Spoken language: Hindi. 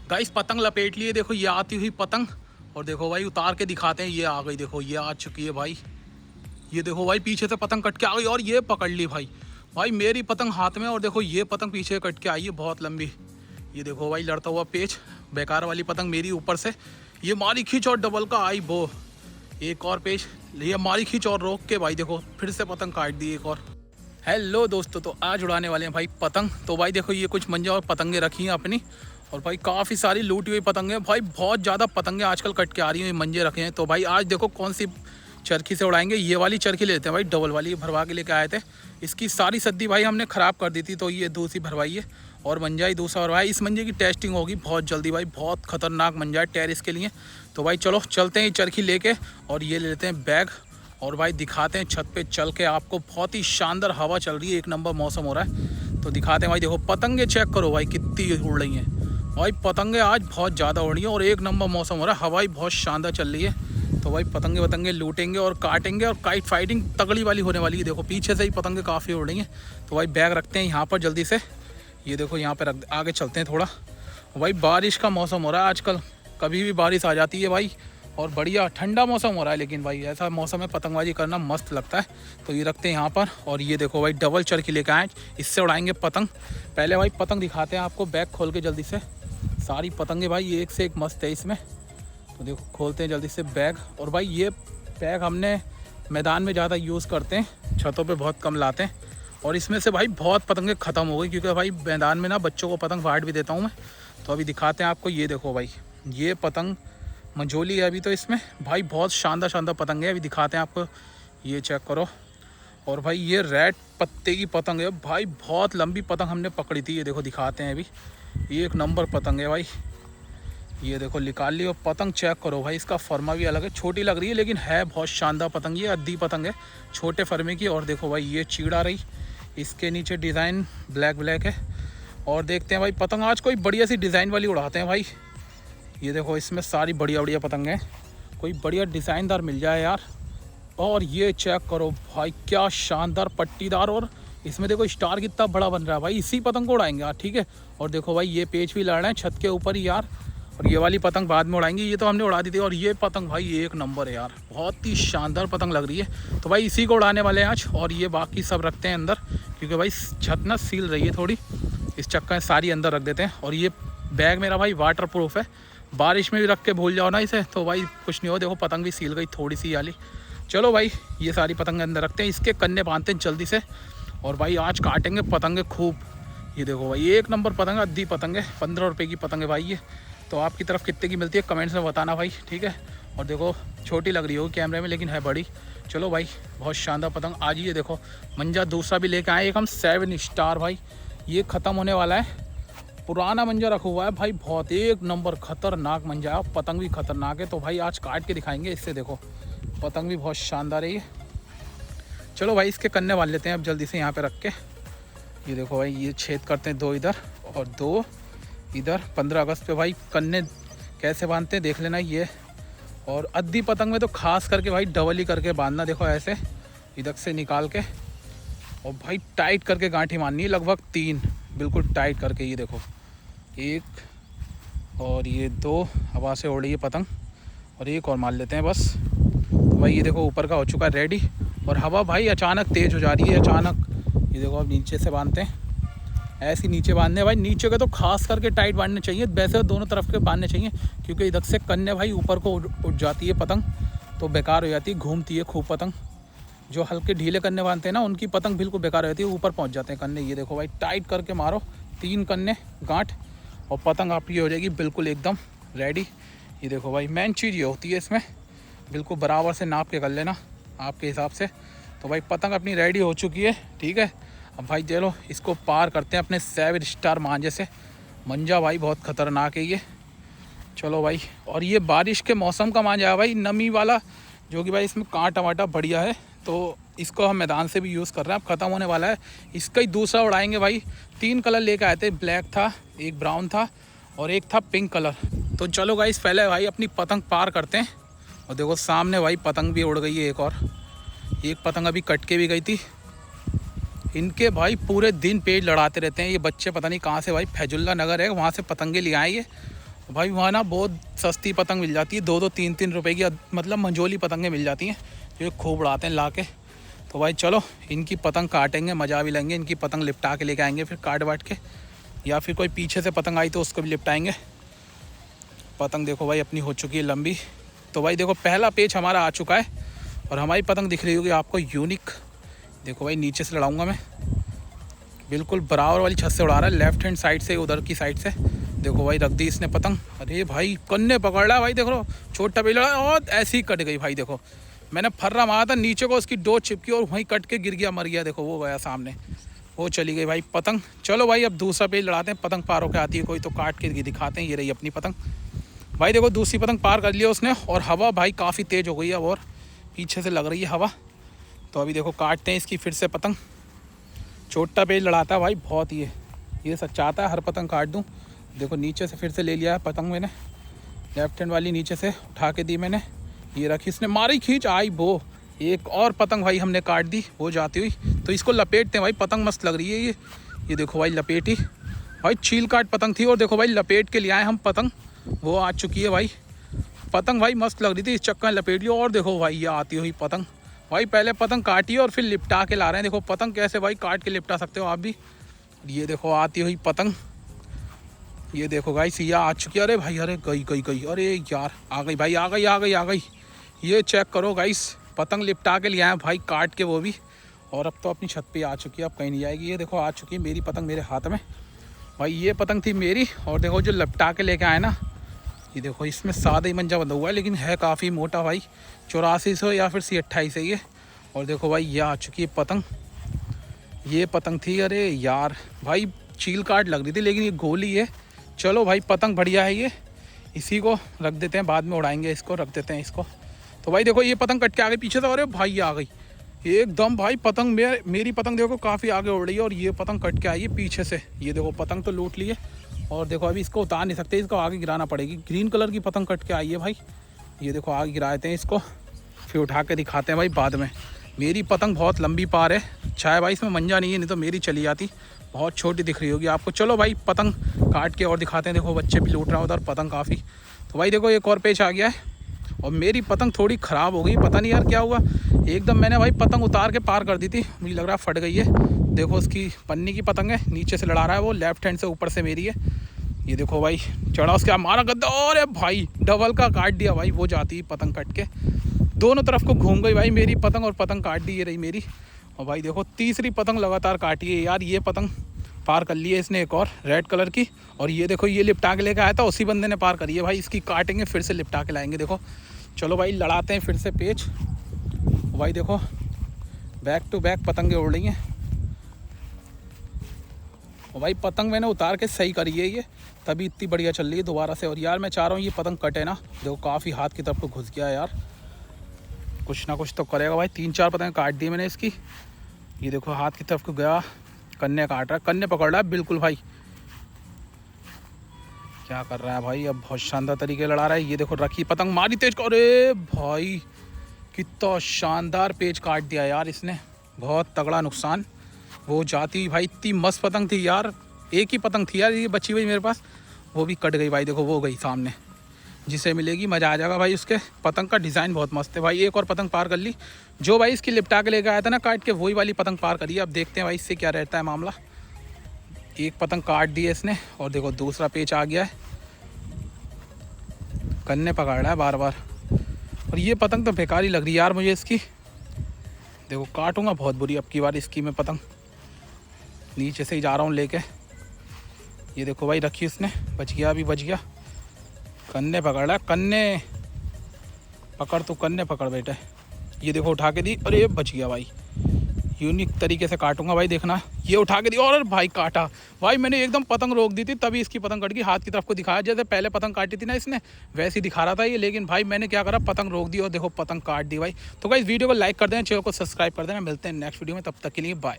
गाइस पतंग लपेट लिए, देखो ये आती हुई पतंग। और देखो भाई उतार के दिखाते हैं, ये आ गई, देखो ये आ चुकी है भाई। ये देखो भाई पीछे से पतंग कट के आ गई और ये पकड़ ली भाई। भाई मेरी पतंग हाथ में और देखो ये पतंग पीछे कट के आई है बहुत लंबी। ये देखो भाई लड़ता हुआ पेच, बेकार वाली पतंग मेरी ऊपर से ये मारी खींच और डबल का आई बो। एक और पेच, ये मारी खींच और रोक के भाई देखो फिर से पतंग काट दी एक और। हेलो दोस्तों, तो आज उड़ाने वाले हैं भाई पतंग। तो भाई देखो ये कुछ मंजा और पतंगे रखी हैं अपनी, और भाई काफ़ी सारी लूटी हुई पतंगे भाई, बहुत ज़्यादा पतंगे आजकल कट के आ रही हैं, मंजे रखे हैं। तो भाई आज देखो कौन सी चरखी से उड़ाएंगे। ये वाली चरखी लेते हैं भाई, डबल वाली भरवा के लेके आए थे। इसकी सारी सद्दी भाई हमने ख़राब कर दी थी, तो ये दूसरी भरवाई है और मंजा ही दूसरा भरवाया। इस मंजे की टेस्टिंग होगी बहुत जल्दी भाई, बहुत खतरनाक मंजा है टेरिस के लिए। तो भाई चलो चलते हैं ये चरखी लेके, और ये ले लेते हैं बैग, और भाई दिखाते हैं छत पे चल के आपको। बहुत ही शानदार हवा चल रही है, एक नंबर मौसम हो रहा है। तो दिखाते हैं भाई, देखो पतंगे चेक करो भाई कितनी उड़ रही हैं भाई। पतंगे आज बहुत ज़्यादा उड़ रही हैं और एक नंबर मौसम हो रहा है, हवा ही बहुत शानदार चल रही है। तो भाई पतंगे लूटेंगे और काटेंगे, और काइट फाइटिंग तगड़ी वाली होने वाली है। देखो पीछे से ही पतंगे काफ़ी उड़ रही हैं। तो भाई बैग रखते हैं यहाँ पर जल्दी से, ये देखो यहाँ पर रख, आगे चलते हैं थोड़ा। भाई बारिश का मौसम हो रहा है आजकल, कभी भी बारिश आ जाती है भाई, और बढ़िया ठंडा मौसम हो रहा है। लेकिन भाई ऐसा मौसम में पतंगबाजी करना मस्त लगता है। तो ये रखते हैं यहाँ पर, और ये देखो भाई डबल चरखी लेके आए, इससे उड़ाएंगे पतंग। पहले भाई पतंग दिखाते हैं आपको, बैग खोल के जल्दी से। सारी पतंगे भाई एक से एक मस्त है इसमें। तो देखो खोलते हैं जल्दी से बैग। और भाई ये बैग हमने मैदान में ज़्यादा यूज़ करते हैं, छतों पे बहुत कम लाते हैं। और इसमें से भाई बहुत पतंगे ख़त्म हो गई, क्योंकि भाई मैदान में ना बच्चों को पतंग फाड़ भी देता हूँ मैं। तो अभी दिखाते हैं आपको, ये देखो भाई ये पतंग मंझोली है अभी तो इसमें भाई, बहुत शानदार शानदार पतंग है। अभी दिखाते हैं आपको, ये चेक करो। और भाई ये रेड पत्ते की पतंग है भाई, बहुत लंबी पतंग हमने पकड़ी थी। ये देखो दिखाते हैं अभी, एक नंबर पतंग है भाई। ये देखो निकाल ली, और पतंग चेक करो भाई, इसका फरमा भी अलग है। छोटी लग रही है लेकिन है बहुत शानदार पतंग। ये अद्धी पतंग है छोटे फरमे की। और देखो भाई ये चीड़ा रही, इसके नीचे डिज़ाइन ब्लैक है। और देखते हैं भाई पतंग आज कोई बढ़िया सी डिज़ाइन वाली उड़ाते हैं भाई। ये देखो इसमें सारी बढ़िया बढ़िया पतंग हैं, कोई बढ़िया डिज़ाइनदार मिल जाए यार। और ये चेक करो भाई क्या शानदार पट्टीदार, और इसमें देखो स्टार कितना बड़ा बन रहा है भाई। इसी पतंग को उड़ाएंगे यार, ठीक है। और देखो भाई ये पेच भी लड़ रहे हैं छत के ऊपर ही यार। और ये वाली पतंग बाद में उड़ाएंगे, ये तो हमने उड़ा दी थी। और ये पतंग भाई एक नंबर है यार, बहुत ही शानदार पतंग लग रही है। तो भाई इसी को उड़ाने वाले हैं आज, और ये बाकी सब रखते हैं अंदर, क्योंकि भाई छत ना सील रही है थोड़ी, इस चक्कर में सारी अंदर रख देते हैं। और ये बैग मेरा भाई वाटर प्रूफ है, बारिश में भी रख के भूल जाओ ना इसे तो भाई कुछ नहीं हो। देखो पतंग भी सील गई थोड़ी सी वाली। चलो भाई ये सारी पतंग अंदर रखते हैं, इसके कन्ने बांधते हैं जल्दी से। और भाई आज काटेंगे पतंगे खूब। ये देखो भाई एक नंबर पतंग, अद्धी पतंग है, 15 रुपये की पतंग है भाई ये। तो आपकी तरफ कितने की मिलती है कमेंट्स में बताना भाई, ठीक है। और देखो छोटी लग रही होगी कैमरे में, लेकिन है बड़ी। चलो भाई बहुत शानदार पतंग आज। ये देखो मंजा दूसरा भी लेके आए, एक हम 7 स्टार भाई। ये ख़त्म होने वाला है, पुराना मंजा रखा हुआ है भाई, बहुत एक नंबर खतरनाक मंजा है। पतंग भी खतरनाक है, तो भाई आज काट के दिखाएंगे इससे। देखो पतंग भी बहुत शानदार है ये। चलो भाई इसके कन्ने बांध लेते हैं अब जल्दी से यहाँ पे रख के। ये देखो भाई ये छेद करते हैं 2 इधर और 2 इधर। 15 अगस्त पे भाई कन्ने कैसे बांधते हैं देख लेना ये। और अद्धी पतंग में तो खास करके भाई डबल ही करके बांधना, देखो ऐसे इधर से निकाल के, और भाई टाइट करके गांठी मारनी है, लगभग 3 बिल्कुल टाइट करके। ये देखो 1 और ये 2, हवा से उड़ रही है पतंग। और एक और मार लेते हैं बस। तो भाई ये देखो ऊपर का हो चुका है रेडी, और हवा भाई अचानक तेज़ हो जा रही है अचानक। ये देखो अब नीचे से बांधते हैं, ऐसे नीचे बांधने भाई। नीचे के तो खास करके टाइट बांधने चाहिए, वैसे दोनों तरफ के बांधने चाहिए, क्योंकि इधर से कन्ने भाई ऊपर को उठ जाती है पतंग, तो बेकार हो जाती है, घूमती है खूब पतंग। जो हल्के ढीले कन्ने बांधते हैं ना उनकी पतंग बिल्कुल बेकार हो जाती है, ऊपर पहुंच जाते हैं कन्ने। ये देखो भाई टाइट करके मारो 3 कन्ने गांठ, और पतंग आपकी हो जाएगी बिल्कुल एकदम रेडी। ये देखो भाई मेन चीज़ ये होती है इसमें, बिल्कुल बराबर से नाप के कर लेना आपके हिसाब से। तो भाई पतंग अपनी रेडी हो चुकी है, ठीक है। अब भाई चलो इसको पार करते हैं अपने 7 स्टार मांझे से। मंजा भाई बहुत ख़तरनाक है ये। चलो भाई, और ये बारिश के मौसम का मांझा है भाई, नमी वाला, जो कि भाई इसमें कांटा वाटा बढ़िया है। तो इसको हम मैदान से भी यूज़ कर रहे हैं, अब ख़त्म होने वाला है। इसका ही दूसरा उड़ाएंगे भाई। 3 कलर लेके आए थे, ब्लैक था, एक ब्राउन था, और एक था पिंक कलर। तो चलो गाइस पहले भाई अपनी पतंग पार करते हैं। और देखो सामने भाई पतंग भी उड़ गई है एक, और एक पतंग अभी कट के भी गई थी। इनके भाई पूरे दिन पेड़ लड़ाते रहते हैं ये बच्चे, पता नहीं कहाँ से भाई, फैजुल्ला नगर है वहाँ से पतंगे ले आए ये। भाई वहाँ ना बहुत सस्ती पतंग मिल जाती है, 2-3 रुपए की, मतलब मंझोली पतंगें मिल जाती हैं जो ये खूब उड़ाते हैं ला के। तो भाई चलो इनकी पतंग काटेंगे, मज़ा भी लेंगे, इनकी पतंग लिपटा के लेके आएंगे फिर काट वाट के, या फिर कोई पीछे से पतंग आई तो उसको भी लिपटाएंगे। पतंग देखो भाई अपनी हो चुकी है लंबी। तो भाई देखो पहला पेच हमारा आ चुका है और हमारी पतंग दिख रही होगी आपको यूनिक। देखो भाई नीचे से लड़ाऊंगा मैं, बिल्कुल बराबर वाली छत से उड़ा रहा है, लेफ्ट हैंड साइड से, उधर की साइड से। देखो भाई रख दी इसने पतंग। अरे भाई कन्ने पकड़ रहा है भाई, देख लो छोटा पेच लड़ा और ऐसी ही कट गई भाई। देखो मैंने फर्रा मारा था नीचे को, उसकी डोर चिपकी और वहीं कट के गिर गया, मर गया। देखो वो गया सामने, वो चली गई भाई पतंग। चलो भाई अब दूसरा पेज लड़ाते हैं, पतंग पार होकर आती है कोई तो काट के दिखाते हैं। ये रही अपनी पतंग। भाई देखो दूसरी पतंग पार कर लिया उसने, और हवा भाई काफ़ी तेज़ हो गई है अब, और पीछे से लग रही है हवा। तो अभी देखो काटते हैं इसकी फिर से पतंग। छोटा पेज लड़ाता है भाई बहुत, ये सब चाहता है हर पतंग काट दूँ। देखो नीचे से फिर से ले लिया है पतंग मैंने, लेफ्ट हैंड वाली नीचे से उठा के दी मैंने, ये रखी, इसने मारी खींच आई वो। एक और पतंग भाई हमने काट दी वो जाती हुई। तो इसको लपेटते हैं भाई, पतंग मस्त लग रही है ये देखो भाई लपेटी। भाई छील काट पतंग थी और देखो भाई लपेट के लिए आए हम पतंग, वो आ चुकी है भाई पतंग। भाई मस्त लग रही थी, इस चक्कर लपेट लियो। और देखो भाई ये आती हुई पतंग। भाई पहले पतंग काटी और फिर लिपटा के ला रहे हैं। देखो पतंग कैसे भाई काट के लिपटा सकते हो आप भी। ये देखो आती हुई पतंग, ये देखो गाइस ये आ चुकी है। अरे भाई अरे गई, अरे यार आ गई भाई, आ गई। ये चेक करो गाइस, पतंग लिपटा के लिए आए भाई काट के वो भी। और अब तो अपनी छत पे आ चुकी है, अब कहीं नहीं जाएगी। ये देखो आ चुकी है मेरी पतंग मेरे हाथ में। भाई ये पतंग थी मेरी, और देखो जो लिपटा के लेके आए ना, ये देखो इसमें सादा ही मंजा बंधा हुआ है, लेकिन है काफ़ी मोटा भाई, 8400 या फिर C28 है ये। और देखो भाई ये आ चुकी है पतंग, ये पतंग थी। अरे यार भाई चील काट लग रही थी, लेकिन ये गोली है। चलो भाई पतंग बढ़िया है ये, इसी को रख देते हैं, बाद में उड़ाएंगे इसको, रख देते हैं इसको। तो भाई देखो ये पतंग कट के आ गई पीछे से, अरे भाई ये आ गई एकदम भाई पतंग। मेरी पतंग देखो काफ़ी आगे उड़ रही है, और ये पतंग कट के आई है पीछे से। ये देखो पतंग तो लूट ली है, और देखो अभी इसको उतार नहीं सकते, इसको आगे गिराना पड़ेगी। ग्रीन कलर की पतंग कट के आई है भाई, ये देखो आगे गिराते हैं इसको, फिर उठा के दिखाते हैं भाई बाद में। मेरी पतंग बहुत लंबी पार है, चाहे भाई इसमें मंजा नहीं है, नहीं तो मेरी चली जाती। बहुत छोटी दिख रही होगी आपको। चलो भाई पतंग काट के और दिखाते हैं। देखो बच्चे भी लूट रहे हैं उधर पतंग काफ़ी। तो भाई देखो एक और पेच आ गया है, और मेरी पतंग थोड़ी ख़राब हो गई, पता नहीं यार क्या हुआ। एकदम मैंने भाई पतंग उतार के पार कर दी थी, मुझे लग रहा है फट गई है। देखो उसकी पन्नी की पतंग है, नीचे से लड़ा रहा है वो, लेफ्ट हैंड से, ऊपर से मेरी है। ये देखो भाई चढ़ा उसके मारा गद्दा, और भाई डबल का काट दिया भाई, वो जाती पतंग कट के दोनों तरफ को घूम गई भाई मेरी पतंग, और पतंग काट दी ये रही मेरी। और भाई देखो तीसरी पतंग लगातार काटी है यार, ये पतंग पार कर ली है इसने एक और रेड कलर की। और ये देखो ये लिपटा के लेकर आया था, उसी बंदे ने पार करी है भाई। इसकी काटेंगे फिर से लिपटा के लाएंगे। देखो चलो भाई लड़ाते हैं फिर से पेच। भाई देखो बैक टू बैक पतंगे उड़ रही हैं, और भाई पतंग मैंने उतार के सही करी है ये, तभी इतनी बढ़िया चल रही है दोबारा से। और यार मैं चाह रहा हूँ ये पतंग कटे ना, देखो काफ़ी हाथ की तरफ को घुस गया यार, कुछ ना कुछ तो करेगा भाई। 3-4 पतंग काट दी मैंने इसकी। ये देखो हाथ की तरफ को गया, कन्ने काट रहा है, कन्ने पकड़ रहा है बिल्कुल भाई। क्या कर रहा है भाई, अब बहुत शानदार तरीके लड़ा रहा है। ये देखो रखी पतंग, मारी तेज को, अरे भाई कितना शानदार पेच काट दिया यार इसने, बहुत तगड़ा नुकसान। वो जाती भाई इतनी मस्त पतंग थी यार, एक ही पतंग थी यार ये बची हुई मेरे पास, वो भी कट गई भाई। देखो वो गई सामने, जिसे मिलेगी मज़ा आ जाएगा भाई उसके। पतंग का डिज़ाइन बहुत मस्त है भाई। एक और पतंग पार कर ली, जो भाई इसकी लिपटा के लेकर आया था ना काट के, वही वाली पतंग पार करी है। अब देखते हैं भाई इससे क्या रहता है मामला। एक पतंग काट दी है इसने, और देखो दूसरा पेच आ गया है, कन्ने पकड़ रहा है बार बार। और ये पतंग तो बेकार ही लग रही है यार मुझे इसकी। देखो काटूंगा बहुत बुरी अब की बार इसकी मैं पतंग, नीचे से ही जा रहा हूँ लेके। ये देखो भाई रखी उसने, बच गया, अभी बच गया। कन्ने पकड़ रहा है, कन्ने पकड़, तो कन्ने पकड़ बेटे। ये देखो उठा के दी, अरे बच गया भाई। यूनिक तरीके से काटूंगा भाई, देखना। ये उठा के दी और भाई काटा भाई, मैंने एकदम पतंग रोक दी थी तभी इसकी पतंग कट गई। हाथ की तरफ को दिखाया, जैसे पहले पतंग काटी थी ना इसने वैसे ही दिखा रहा था ये, लेकिन भाई मैंने क्या करा, पतंग रोक दी और देखो पतंग काट दी भाई। तो गाइस वीडियो को लाइक कर देना, चैनल को सब्सक्राइब कर देना। मिलते हैं नेक्स्ट वीडियो में, तब तक के लिए बाय।